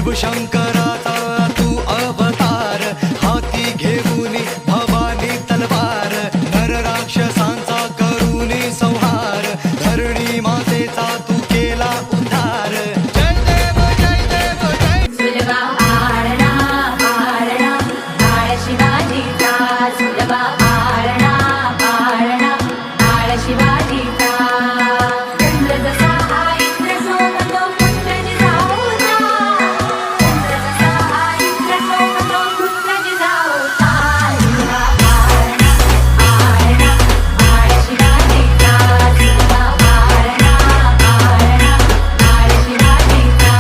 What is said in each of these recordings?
शिवशंकराचा तू अवतार, हाती घेऊन भवानी तलवार, नर राक्षसांचा करुणी संहार, धरणी मातेचा तू केला उद्धार. जय देव जय देव जय. सुलभा आरणा आरणा बाळ शिवाजीचा, सुलभा आरणा आरणा बाळ शिवाजीचा. चंद्र जसा हा इंद्र सोबतो पुत्र जिजाऊचा, चंद्र जसा हा इंद्र सोबतो पुत्र जिजाऊचा. सुलभा आरणा आरणा बाळ शिवाजीचा, सुलभा आरणा आरणा बाळ शिवाजीचा.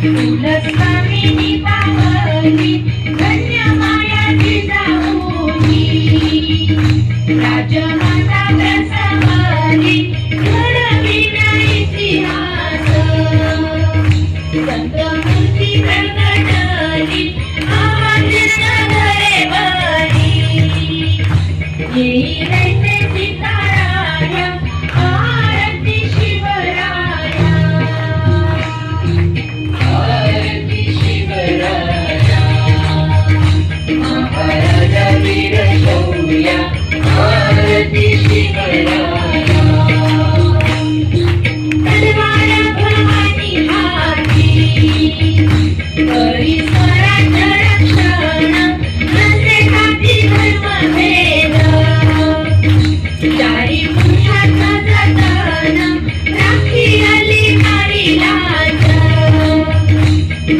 तुलसामिनी पावली धन्य माया जिजाऊनी, राजमाता प्रसवली घडविला इतिहास. संत मूर्ती प्रगटली आवाज नगरेवरी, येईल ते सीताराया आरती शिवराया. आरती शिवराया महाराजा वीर शौर्या, आरती शिवराया. तलवार भवानी हाती करी स्वराज्य रक्षण, नसे हाती धर्मभेद, चारी पुरुषाचं जतन, राखी आली नारी लाज.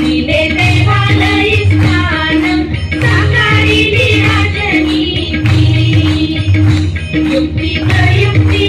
दिले देवालय स्थान, साकारिली राजनीती, युक्ती प्रयुक्ती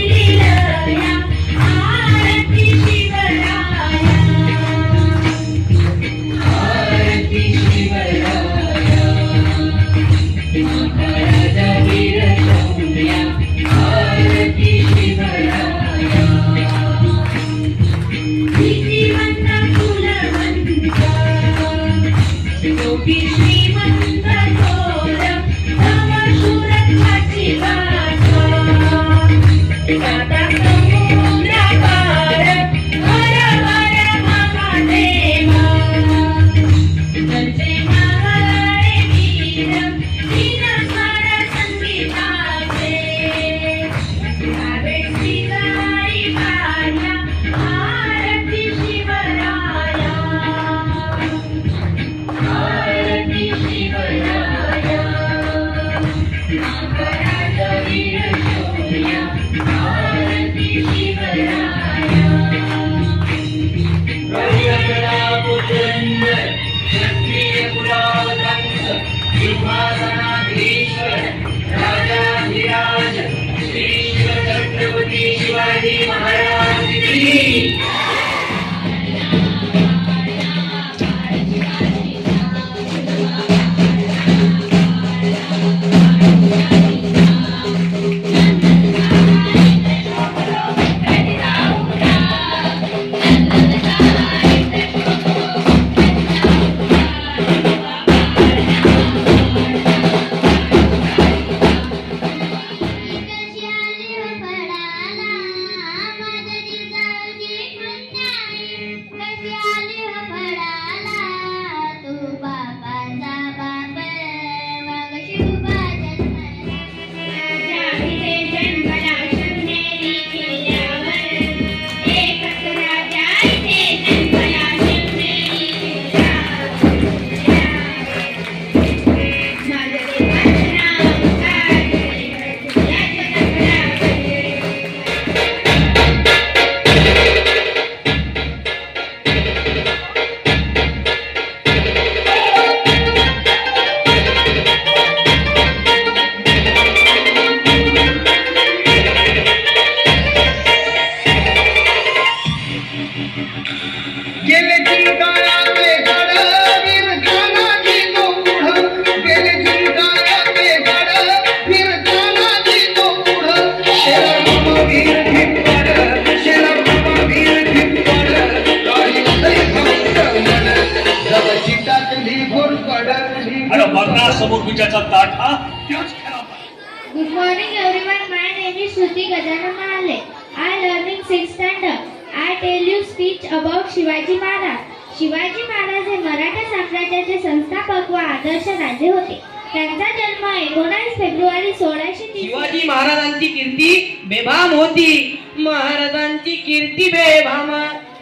भाग्यच खराब आहे. Good morning everyone. My name is Shruti Gajanan Mahale. I learning 6th standard. I tell you speech about Shivaji Maharaj. Shivaji Maharaj हे मराठा साम्राज्याचे संस्थापक व आदर्श राजे होते. त्यांचा जन्म 19 फेब्रुवारी 1630. शिवाजी महाराजांची कीर्ती बेभाम होती. महाराजांची कीर्ती बेभाम,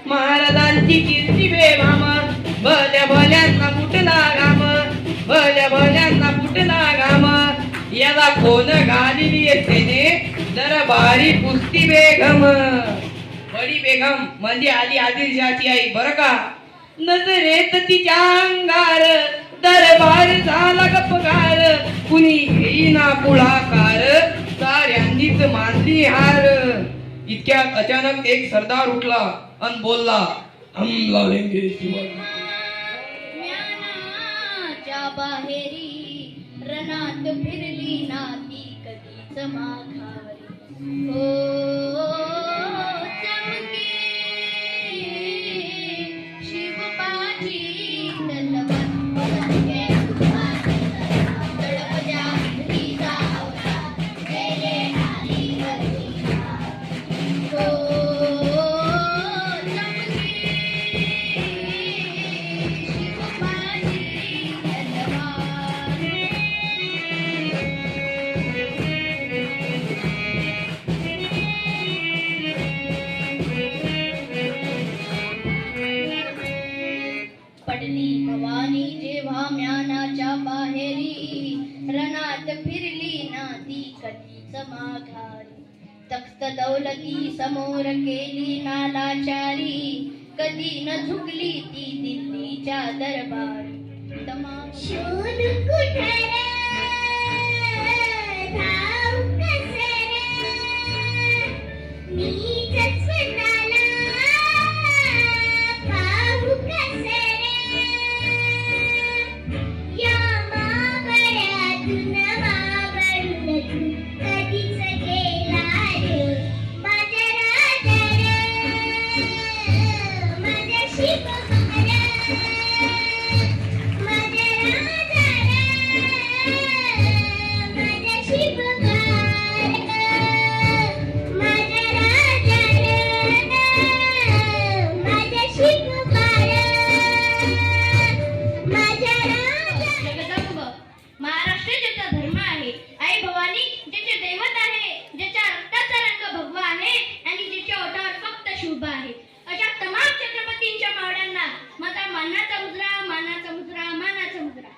महाराजांची कीर्ती बेभाम. भल्या भल्यांना फुटला घाम, भल्या भल्यांना फुटला घाम. याला कोण घालिली येते दरबारी कुस्ती बेगम. बडी बेगम म्हणजे आली आदिलशाची आई बरं का. नजरेत तिच्या अंगार दरबार झाला गपगार. कुणी घेईना पुढाकार, साऱ्यांनीच मानली हार. इतक्यात अचानक एक सरदार उठला आणि बोलला, हम लावेंगे शिवाजी. ज्ञानाच्या बाहेरी रणात फिरली नाती कधीच माघारी. हो चमके शिवबाची तलवार. पलंगे तडप जागृतीचा अवतार. गेले नारी गतीचा. हो चमके शिवबाची तलवार. पडली भवानी जेव्हा म्यानाच्या बाहेरी. रणात फिरली नाती कधीच माघारी. तख्त दौलती समोर केली नालाचारी. कधी न झुकली ती दिल्लीच्या दरबारी. शोध कुठे रे, धाव कसे रे, मीच स्वतःला पाहू कसे रे. या मावळ्यातून मावळून तू कधीच गेला रे. माझ्या राजा रे, माझ्या शिवकुमार, माझ्या राजा रे, माझ्या शिवकुमार, माझ्या राजा रे, माझ्या शिवकुमार, माझ्या राजा. जगदंब महाराष्ट्र ज्याचा धर्म आहे, आई भवानी ज्याचे दैवत आहे, ज्याच्या रक्ताचा रंग भगवा आहे आणि ज्याच्या ओठावर फक्त शुभ आहे, अशा तमाम छत्रपतींच्या मावळ्यांना माझा मानाचा मुजरा, मानाचा मुजरा, मानाचा मुजरा.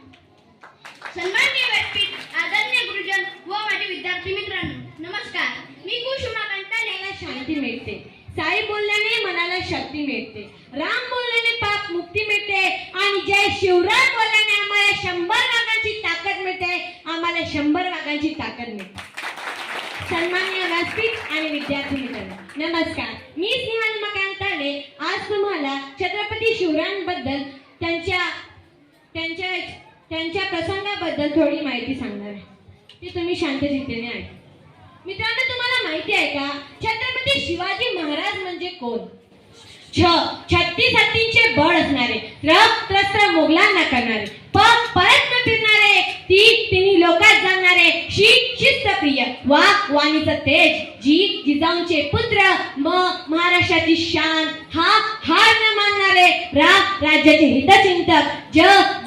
सन्माननीय व्यासपीठ, आदरणीय गुरुजन व माझे विद्यार्थी मित्रांनो, नमस्कार. मी कुसुमा कंटाळे. शांती मिळते. साई बोलल्याने मनाला शक्ती मिळते. राम बोलल्याने पाप मुक्ती मिळते. आणि जय शिवराय बोलल्याने आम्हाला 100 वाघांची ताकद मिळते. आम्हाला 100 वाघांची ताकद मिळते. सन्माननीय व्यासपीठ आणि विद्यार्थी मित्रांनो, नमस्कार. मी स्नेहल मकांताले आज तुम्हाला छत्रपती शिवरायांबद्दल त्यांच्या प्रसंगाबद्दल थोडी माहिती सांगणार आहे. ती तुम्ही शांतचित्तेने ऐका. मित्रांनो, तुम्हाला माहिती आहे का छत्रपती शिवाजी महाराज म्हणजे कोण? 36 हत्तींचे बळ असणारे, त्रस्त मोगलांना करणारे, परत न फिरणारे, तिन्ही लोकात जाणारे, शिस्तप्रिय, वाणीचं तेज, जिजाऊंचे पुत्र, महाराष्ट्राची शान, हार न मानणारे, राज्याचे हितचिंतक,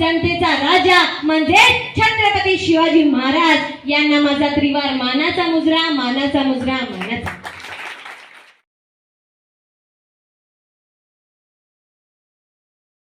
जनतेचा राजा म्हणजे छत्रपती शिवाजी महाराज यांना माझा त्रिवार मानाचा मुजरा, मानाचा मुजरा, मानाचा.